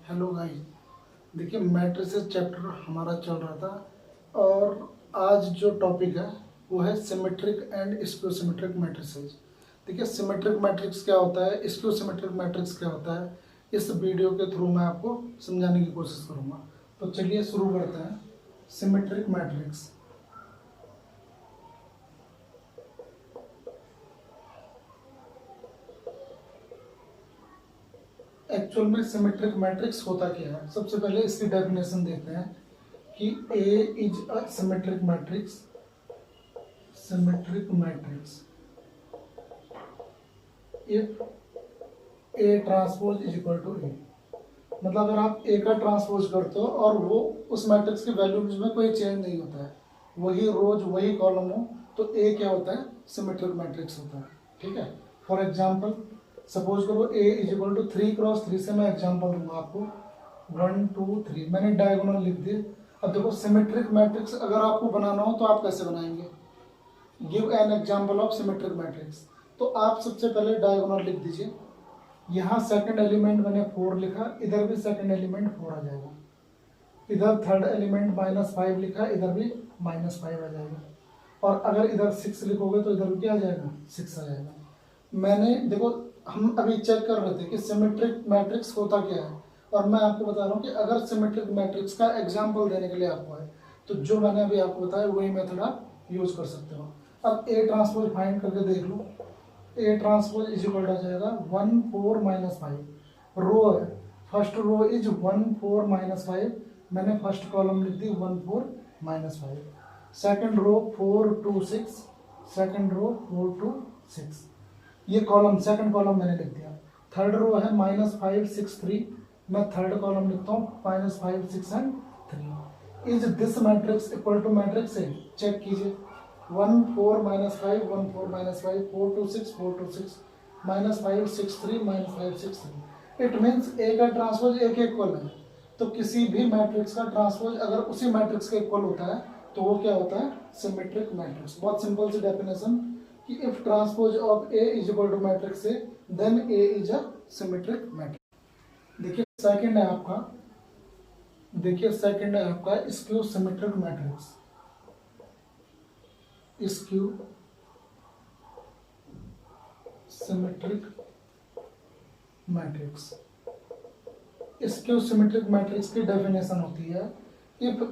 Hello guys. देखिए matrices chapter हमारा चल रहा था और आज जो टॉपिक है वो है symmetric and skew symmetric matrices. देखिए सिमेट्रिक मैट्रिक्स क्या होता है, स्क्यू सिमेट्रिक मैट्रिक्स क्या होता है, इस वीडियो के थ्रू मैं आपको समझाने की कोशिश करूँगा। तो चलिए शुरू करते हैं। सिमेट्रिक मैट्रिक्स एक्चुअल में सिमेट्रिक मैट्रिक्स होता क्या है, सबसे पहले इसकी डेफिनेशन देते हैं कि A is a symmetric matrix. Symmetric matrix if A transpose is equal to A. मतलब अगर आप ए का ट्रांसपोज करते हो और वो उस मैट्रिक्स की वैल्यूज में कोई चेंज नहीं होता है, वही रोज वही कॉलम हो, तो ए क्या होता है, सिमेट्रिक मैट्रिक्स होता है। ठीक है। फॉर एग्जांपल सपोज करो ए इज इक्वल टू 3x3 से मैं एग्जांपल दूंगा आपको 1 2 3, मैंने डायगोनल लिख दिए। अब देखो सिमेट्रिक मैट्रिक्स अगर आपको बनाना हो तो आप कैसे बनाएंगे, give an example of symmetric matrix. तो आप सबसे पहले डायगोनल लिख दीजिए। यहाँ सेकंड एलिमेंट मैंने 4 लिखा, इधर भी सेकंड एलिमेंट 4 आ जाएगा। इधर थर्ड एलिमेंट -5 लिखा, इधर भी -5 आ जाएगा। और अगर इधर 6 लिखोगे तो इधर भी क्या आ जाएगा, 6 आ जाएगा। मैंने देखो हम अभी चेक कर रहे थे कि सिमेट्रिक मैट्रिक्स होता क्या है, और मैं आपको बता रहा हूँ कि अगर सिमेट्रिक मैट्रिक्स का एग्जाम्पल देने के लिए आपको है तो जो मैंने अभी आपको बताया वही मेथड आप यूज कर सकते हो। अब ए ट्रांसपोज फाइंड करके देख लो। ए ट्रांसपोज इज इक्वल हो जाएगा 1 4 -5। रो है, फर्स्ट रो इज 1 4 -5, मैंने फर्स्ट कॉलम लिख दी 1 4 -5। सेकंड रो 4 2 6, सेकंड रो 4 2 6, ये कॉलम सेकंड कॉलम मैंने लिख दिया। थर्ड रो है -5 6 3, मैं थर्ड कॉलम लिखता हूँ -5 6 and 3। Is this matrix equal to matrix A, check कीजिए। 1 4 -5 1 4 -5 4 2 6 4 2 6 -5 6 3 -5 6 3। इट मीन्स ए का ट्रांसपोज ए के इक्वल है। तो किसी भी मैट्रिक्स का ट्रांसपोज अगर उसी मैट्रिक्स के इक्वल होता है तो वो क्या होता है, सिमेट्रिक मैट्रिक्स। बहुत सिंपल सी डेफिनेशन कि if transpose of A is equal to matrix A then A is a symmetric matrix. देखिए सेकंड है आपका, skew symmetric matrix. Skew symmetric matrix, skew symmetric matrix की डेफिनेशन होती है if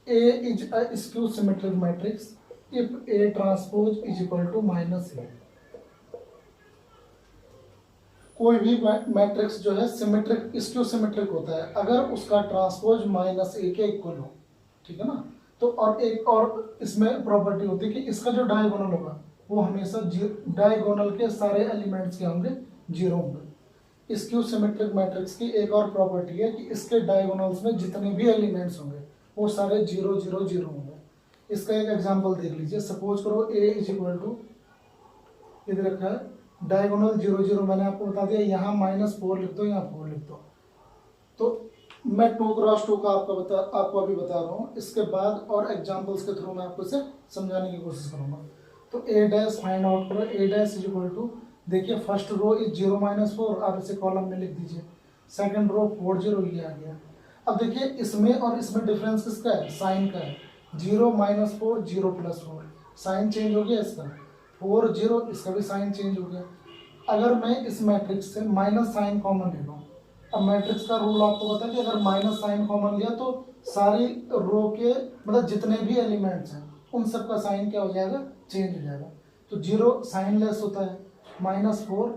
A is a skew symmetric matrix if A transpose is equal to -ए। कोई भी matrix जो है सिमेट्रिक स्क्यू सिमेट्रिक होता है अगर उसका ट्रांसपोज -a के इक्वल हो। ठीक है ना। तो और एक और इसमें प्रॉपर्टी होती है कि इसका जो डायगोनल होगा वो हमेशा डायगोनल के सारे एलिमेंट्स के होंगे 0 होंगे। स्क्यू सिमेट्रिक मैट्रिक्स की एक और प्रॉपर्टी है कि इसके डायगोनल्स में जितने भी एलिमेंट्स होंगे वो सारे 0 0 0 होंगे। इसका एक एग्जांपल देख लीजिए। सपोज करो a इज इक्वल टू, इधर रखा है डायगोनल 0 0, मैंने आपको बता दिया यहाँ -4 लिख दो, यहाँ 4 लिख दो। तो मैं 2x2 का आपको अभी बता रहा हूँ, इसके बाद और एग्जांपल्स के थ्रू मैं आपको इसे समझाने की कोशिश करूंगा। तो ए डैश फाइंड आउट करो। ए डैश इज इक्वल टू, देखिए फर्स्ट रो इज 0 -4, आप इसे कॉलम में लिख दीजिए। सेकंड रो 4 0, ये आ गया। अब देखिए इसमें और इसमें डिफरेंस किसका है, साइन का है। 0 -4 0 +4, साइन चेंज हो गया इसका। 4 0, इसका भी साइन चेंज हो गया। अगर मैं इस मैट्रिक्स से माइनस साइन कॉमन ले लूँ, अब मैट्रिक्स का रूल आपको पता है कि अगर माइनस साइन कॉमन लिया तो सारी रो के मतलब जितने भी एलिमेंट्स हैं उन सब का साइन क्या हो जाएगा, चेंज हो जाएगा। तो 0 साइन लेस होता है, -4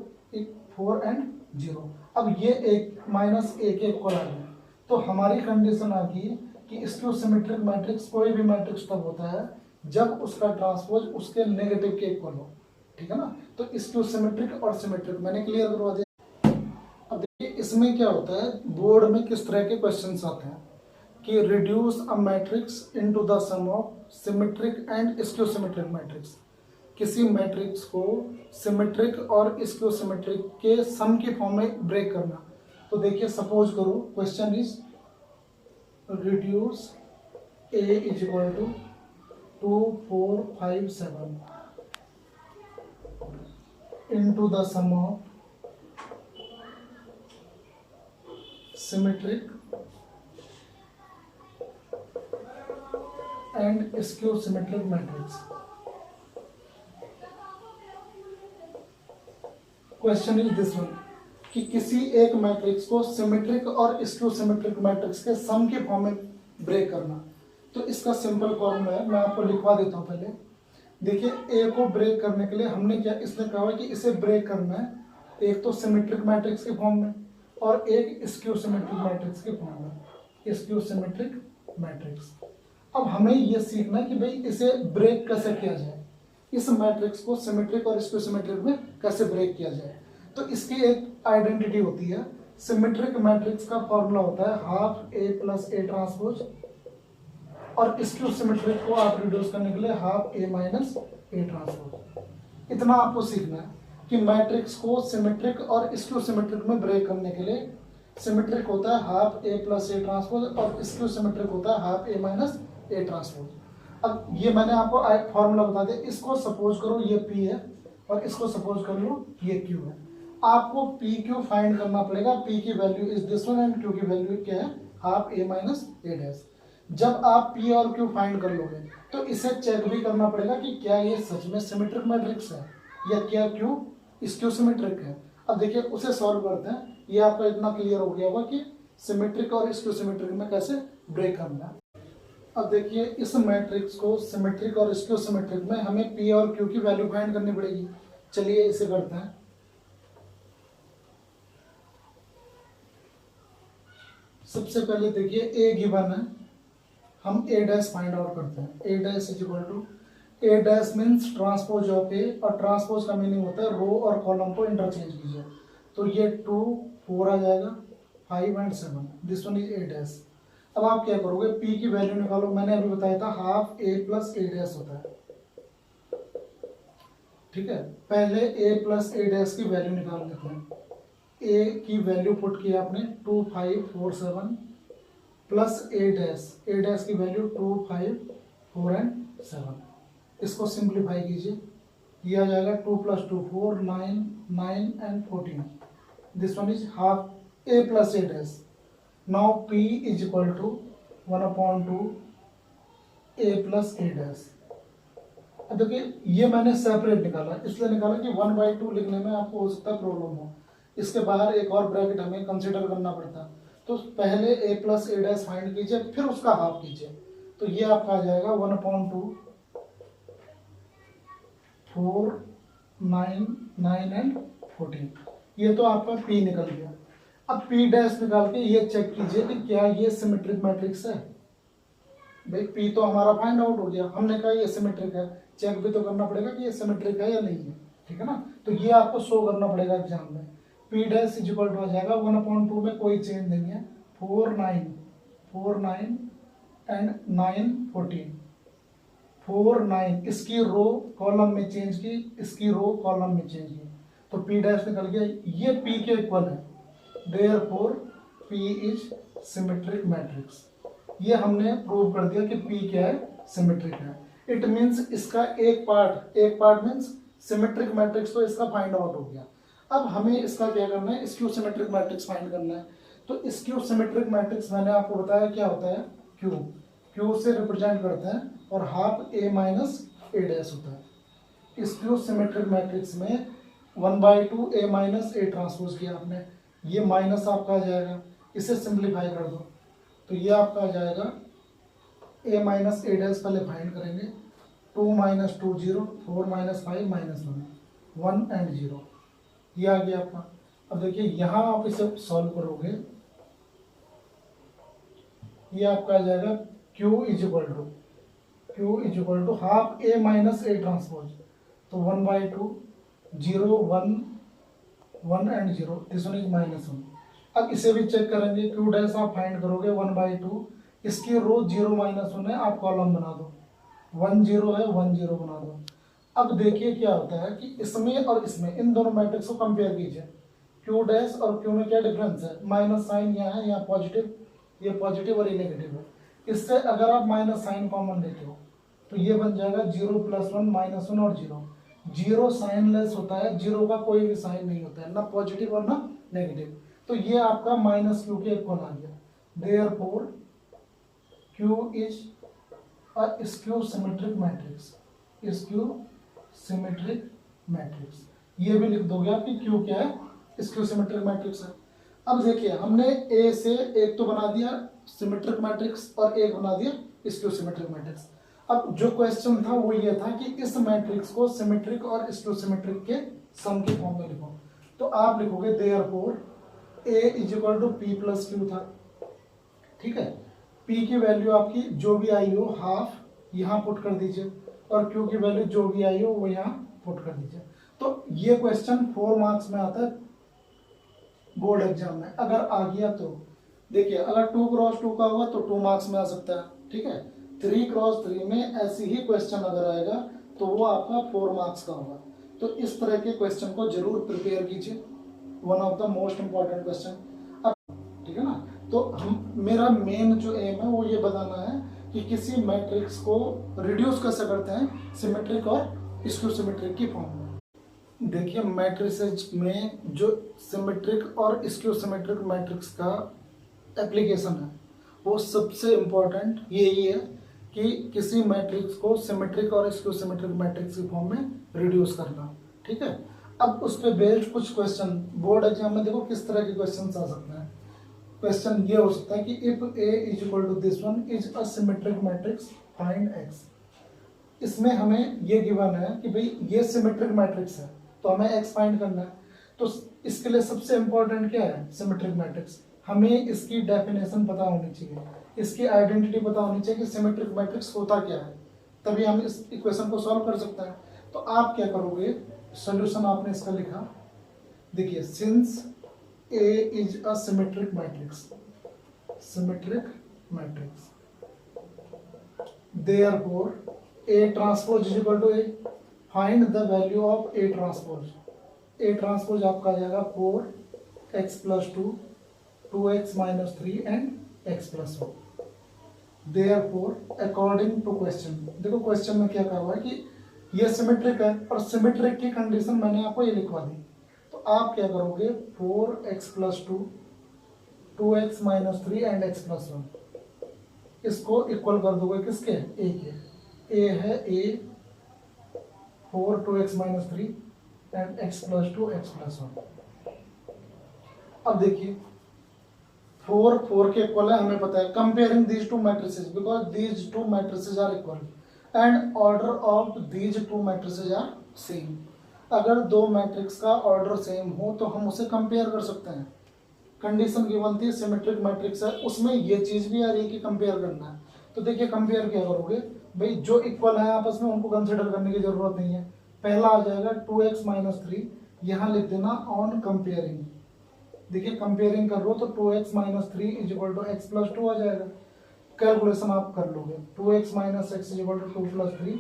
4 एंड 0। अब ये एक -a के इक्वल आ गया। तो हमारी कंडीशन आ गई कि स्क्यू सिमेट्रिक मैट्रिक्स कोई भी मैट्रिक्स तब होता है जब उसका ट्रांसपोज उसके नेगेटिव के इक्वल हो। ठीक है ना। तो स्क्यू सिमेट्रिक और सिमेट्रिक मैंने क्लियर करवा दिया। अब देखिए इसमें क्या होता है, बोर्ड में किस तरह के क्वेश्चंस आते हैं कि reduce a matrix into the sum of symmetric and skew symmetric matrix. किसी मैट्रिक्स को सिमेट्रिक और स्क्यू सिमेट्रिक के सम की फॉर्म में ब्रेक करना। तो देखिए सपोज करो question is reduce A is equal to 2 4 5 7 into the sum of symmetric and skew symmetric matrix. Question is this one कि किसी एक मैट्रिक्स को सिमेट्रिक और स्क्यू सिमेट्रिक मैट्रिक्स के सम के फॉर्म में ब्रेक करना। तो इसका सिंपल फॉर्मूला है, मैं आपको लिखवा देता हूँ पहले। देखिए, ए को ब्रेक करने के लिए हमने क्या, इसने कहा कि इसे ब्रेक करना है एक तो सिमेट्रिक मैट्रिक्स के फॉर्म में और एक स्क्यू सिमेट्रिक मैट्रिक्स के फॉर्म में, स्क्यू सिमेट्रिक मैट्रिक्स। अब हमें यह सीखना है कि भाई इसे ब्रेक कैसे किया जाए, इस मैट्रिक्स को सिमेट्रिक और स्क्यू सिमेट्रिक में कैसे ब्रेक किया जाए। तो इसकी एक आइडेंटिटी होती है, सिमेट्रिक मैट्रिक्स का फॉर्मूला होता है half A plus A transpose, और स्क्यू सिमेट्रिक को आप रिड्यूस करने के लिए half A minus A transpose. इतना आपको सीखना है कि मैट्रिक्स को सिमेट्रिक और स्क्यू सिमेट्रिक में ब्रेक करने के लिए सिमेट्रिक होता है half A plus A transpose और स्क्यू सिमेट्रिक होता है half A minus A transpose. अब ये मैंने आपको फॉर्मूला बता दिया, इसको सपोज करो ये P है और इसको सपोज कर लो ये Q है। आपको PQ फाइंड करना पड़ेगा, P की value is this one and Q की वैल्यू क्या है, हाफ ए माइनस ए डैश। जब आप P और Q फाइंड कर लोगे तो इसे चेक भी करना पड़ेगा कि क्या ये सच में सिमेट्रिक मैट्रिक्स है या क्या Q स्क्यू सिमेट्रिक है। अब देखिए उसे सॉल्व करते हैं, ये आपका इतना क्लियर हो गया होगा कि सिमेट्रिक और स्क्यू सिमेट्रिक में कैसे ब्रेक करना है। अब देखिए, इस मैट्रिक्स को सिमेट्रिक और स्क्यू सिमेट्रिक में हमें P और Q की वैल्यू फाइंड करनी पड़ेगी। चलिए इसे करते हैं। सबसे पहले देखिए A गिवन है, हम A डैश फाइंड आउट करते हैं। A dash is equal to, A dash means transpose of A, और ट्रांसपोज का मीनिंग होता है रो और कॉलम को इंटरचेंज कीजिए। तो ये 2 4 आ जाएगा, 5 and 7, this one is A dash. अब आप क्या करोगे, P की वैल्यू निकालो। मैंने अभी बताया था half A plus A dash होता है, ठीक है। पहले A प्लस ए डैश की वैल्यू निकाल लेते हैं। A की वैल्यू पुट की आपने 2 5 4 7 प्लस ए डैश की वैल्यू 2 5 4 एंड 7। इसको सिंप्लीफाई कीजिए, ये आ जाएगा 2 + 2 4 9 9 and 14। This one is half A plus A dash. Now P is equal to 1/2 A plus A dash. अब देखिए, ये मैंने सेपरेट निकाला, इसलिए निकाला कि 1/2 लिखने में आपको हो सकता है प्रॉब्लम हो, इसके बाहर एक और ब्रैकेट हमें कंसीडर करना पड़ता। तो पहले A plus A dash find कीजिए, फिर उसका हाफ कीजिए। तो ये आपका आ जाएगा 1/2 4 9 9 एंड 14। ये तो आपका P निकल गया। अब P डैश निकाल के ये चेक कीजिए कि क्या ये सिमेट्रिक मैट्रिक्स है। भाई P तो हमारा फाइंड आउट हो गया, हमने कहा ये सिमेट्रिक है, चेक भी तो करना पड़ेगा कि ये सिमेट्रिक है या नहीं है, ठीक है ना। तो ये आपको शो करना पड़ेगा एग्जाम में। P dash is equal to आ जाएगा 1/2 में कोई चेंज नहीं है, 4 9 एंड 9 14 4 9। इसकी रो कॉलम में चेंज की, इसकी रो कॉलम में चेंज की, तो P डैश निकल गया। ये P के इक्वल है, Therefore P is symmetric matrix। ये हमने प्रूव कर दिया कि P क्या है, सिमेट्रिक है। इट मीन्स इसका एक पार्ट मीन्स सिमेट्रिक मैट्रिक्स, तो इसका फाइंड आउट हो गया। अब हमें इसका क्या करना है, स्क्यू सिमेट्रिक मैट्रिक्स फाइंड करना है। तो स्क्यू सिमेट्रिक मैट्रिक्स मैंने आपको बताया क्या होता है, Q से रिप्रेजेंट करते हैं और half A minus A dash होता है। स्क्यू सिमेट्रिक मैट्रिक्स में 1/2 A माइनस ए ट्रांसपोज किया आपने, ये माइनस आपका आ जाएगा, इसे सिंप्लीफाई कर दो तो ये आपका आ जाएगा A माइनस ए डैश। पहले फाइंड करेंगे, 2 - 2 0 4 - 5 - 1 एंड 0, ये आ गया आपका। अब देखिए यहाँ आप इसे सॉल्व करोगे, ये आपका आ जाएगा Q is equal to half A minus A transpose. तो 1/2 0 1 1 एंड 0, दिस वन इज -1। अब इसे भी चेक करेंगे, Q डैश आप फाइंड करोगे 1/2, इसकी रो 0 - 1 है, आप कॉलम बना दो, 1 0 है 1 0 बना दो। अब देखिए क्या होता है कि इसमें और इसमें, इन दोनों मैट्रिक्स को कंपेयर कीजिए। Q डैश और Q में क्या डिफरेंस है, माइनस साइन यहाँ है, यहाँ पॉजिटिव, ये पॉजिटिव और ये नेगेटिव है। इससे अगर आप माइनस साइन कॉमन लेते हो तो ये बन जाएगा 0 + 1 -1 और 0। 0 साइन लेस होता है, 0 का कोई भी साइन नहीं होता है, ना पॉजिटिव और ना नेगेटिव। तो ये आपका माइनस क्यू के इक्वल आ गया। Therefore Q is a skew symmetric matrix, skew symmetric matrix. ये भी लिख दोगे आप कि क्यू क्या है, स्क्यू सिमेट्रिक मैट्रिक्स है। अब देखिए हमने ए से एक तो बना दिया सिमेट्रिक मैट्रिक्स और एक बना दिया स्क्यू सिमेट्रिक मैट्रिक्स। अब जो क्वेश्चन था वो ये था कि इस मैट्रिक्स को सिमेट्रिक और स्क्यू सिमेट्रिक के सम के फॉर्म में लिखो। तो आप लिखोगे therefore A is equal to P plus Q था, ठीक है। पी की वैल्यू आपकी जो भी आई हो हाफ यहाँ पुट कर दीजिए और क्यू की वैल्यू जो भी आई हो वो यहाँ पुट कर दीजिए। तो ये क्वेश्चन 4 मार्क्स में आता है बोर्ड एग्जाम में। अगर आ गया तो देखिए, अगर 2 क्रॉस 2 का होगा तो 2 मार्क्स में आ सकता है, ठीक है। 3 क्रॉस 3 में ऐसी ही क्वेश्चन अगर आएगा तो वो आपका 4 मार्क्स का होगा। तो इस तरह के क्वेश्चन को जरूर प्रिपेयर कीजिए, one of the most important question. अब ठीक है ना, तो मेरा मेन जो एम है वो ये बताना है कि किसी मैट्रिक्स को रिड्यूस कैसे करते हैं सिमेट्रिक और स्क्यू सिमेट्रिक की फॉर्म में। देखिए मैट्रिसेज में जो सिमेट्रिक और स्क्यू सिमेट्रिक मैट्रिक्स का एप्लीकेशन है वो सबसे इम्पोर्टेंट यही है कि किसी मैट्रिक्स को सिमेट्रिक और स्क्यू सिमेट्रिक मैट्रिक्स की फॉर्म में रिड्यूस करना, ठीक है। अब उस पर बेस्ड कुछ क्वेश्चन बोर्ड एग्जाम में देखो किस तरह के क्वेश्चन आ सकते हैं। क्वेश्चन ये हो सकता है कि if A is equal to this one is a symmetric matrix find X. इसमें हमें ये गिवन है कि भाई ये सिमेट्रिक मैट्रिक्स है तो हमें एक्स फाइंड करना है। तो इसके लिए सबसे इंपॉर्टेंट क्या है सिमेट्रिक मैट्रिक्स, हमें इसकी डेफिनेशन पता होनी चाहिए, इसकी आइडेंटिटी पता होनी चाहिए कि सिमेट्रिक मैट्रिक्स होता क्या है, तभी हम इस इक्वेशन को सॉल्व कर सकते हैं। तो आप क्या करोगे, सॉल्यूशन आपने इसका लिखा, देखिए since A is a symmetric matrix, symmetric matrix therefore A transpose is equal to A, find the value of A transpose. A transpose आपका आ जाएगा 4x plus 2, 2x minus 3 and x plus 1। Therefore according to question, देखो question में क्या कहा हुआ है कि ये सिमेट्रिक है और सिमेट्रिक की कंडीशन मैंने आपको ये लिखवा दी। तो आप क्या करोगे 4x plus 2, 2x minus 3 and x plus 1, इसको इक्वल कर दोगे किसके, a के। a है a 4 2x minus 3 and x plus 2 x plus 1। अब देखिए 4 4 के इक्वल है हमें पता है, comparing these two matrices because these two matrices are equal and order of these two matrices are same. अगर दो मैट्रिक्स का ऑर्डर सेम हो तो हम उसे कंपेयर कर सकते हैं। कंडीशन गिवन थी सिमेट्रिक मैट्रिक्स है, उसमें ये चीज भी आ रही है कि कंपेयर करना है। तो देखिए कंपेयर क्या करोगे भाई, जो इक्वल है आपस में उनको कंसिडर करने की जरूरत नहीं है। पहला आ जाएगा 2x माइनस 3, यहाँ लिख देना ऑन कंपेयरिंग। देखिए कंपेयरिंग कर लो तो 2x minus 3 is equal to x plus 2 आ जाएगा। कैलकुलेशन आप कर लोगे 2x minus X is equal to 2 plus 3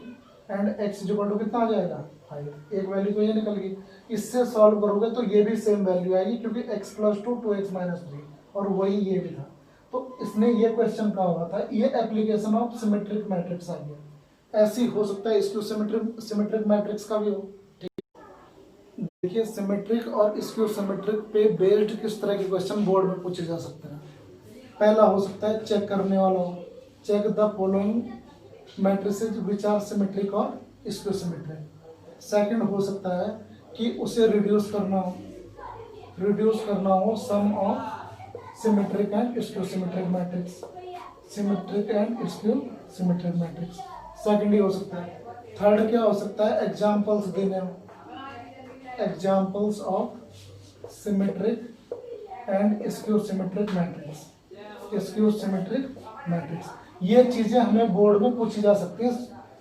and x is equal to कितना आ जाएगा 5। एक वैल्यू तो ये निकल गई। इससे सॉल्व करोगे तो ये भी सेम वैल्यू आएगी क्योंकि x प्लस 2 2x माइनस 3 और वही ये भी था। तो इसने ये क्वेश्चन कहा हुआ था, ये एप्लीकेशन ऑफ सिमेट्रिक मैट्रिक्स आ गया। ऐसी हो सकता है इसको सिमेट्रिक मैट्रिक्स का भी हो। देखिए सिमेट्रिक और स्क्यू सिमेट्रिक पे बेस्ड किस तरह के क्वेश्चन बोर्ड में पूछे जा सकते हैं। पहला हो सकता है चेक करने वाला हो, check the following matrices which are symmetric और स्क्यू सिमेट्रिक। सेकंड हो सकता है कि उसे रिड्यूस करना हो sum of symmetric and skew symmetric matrix, symmetric and skew symmetric matrix second ही हो सकता है। थर्ड क्या हो सकता है, एग्जांपल्स देने हो, examples of symmetric and skew symmetric matrix, skew symmetric matrix. ये चीजें हमें बोर्ड में पूछी जा सकती है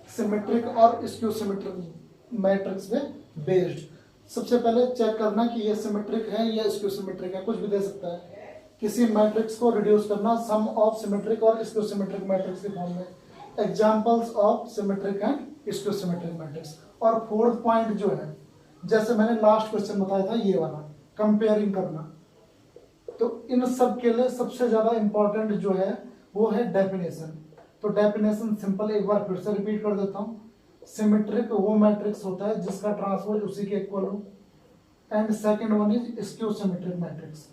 सिमेट्रिक और स्क्यू सिमेट्रिक मैट्रिक्स पे बेस्ड। सबसे पहले चेक करना कि ये सिमेट्रिक है या स्क्यू सिमेट्रिक है, कुछ भी दे सकता है। किसी मैट्रिक्स को रिड्यूस करना सम ऑफ सिमेट्रिक और स्क्यू सिमेट्रिक मैट्रिक्स के फॉर्म में, examples of symmetric and skew symmetric matrix. और फोर्थ पॉइंट जो है, जैसे मैंने लास्ट क्वेश्चन बताया था ये वाला, कंपेयरिंग करना। तो इन सब के लिए सबसे ज्यादा इंपॉर्टेंट जो है वो है डेफिनेशन। तो डेफिनेशन सिंपल एक बार फिर से रिपीट कर देता हूँ। सिमेट्रिक वो मैट्रिक्स होता है जिसका ट्रांसपोज उसी के इक्वल हो, and second one is skew symmetric matrix.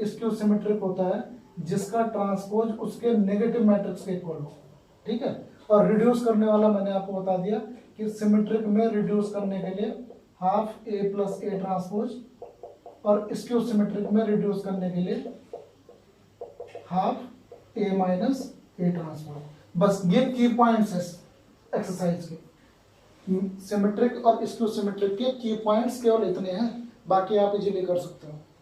Skew symmetric होता है जिसका ट्रांसपोज उसके नेगेटिव मैट्रिक्स के इक्वल हो, ठीक है। और रिड्यूस करने वाला मैंने आपको बता दिया कि सिमेट्रिक में रिड्यूस करने के लिए half A plus A transpose, और स्क्यू सिमेट्रिक में रिड्यूस करने के लिए half A minus A transpose. बस ये की पॉइंट्स है एक्सरसाइज के। सिमेट्रिक और स्क्यू सिमेट्रिक के की पॉइंट्स केवल इतने हैं, बाकी आप इजीली कर सकते हो।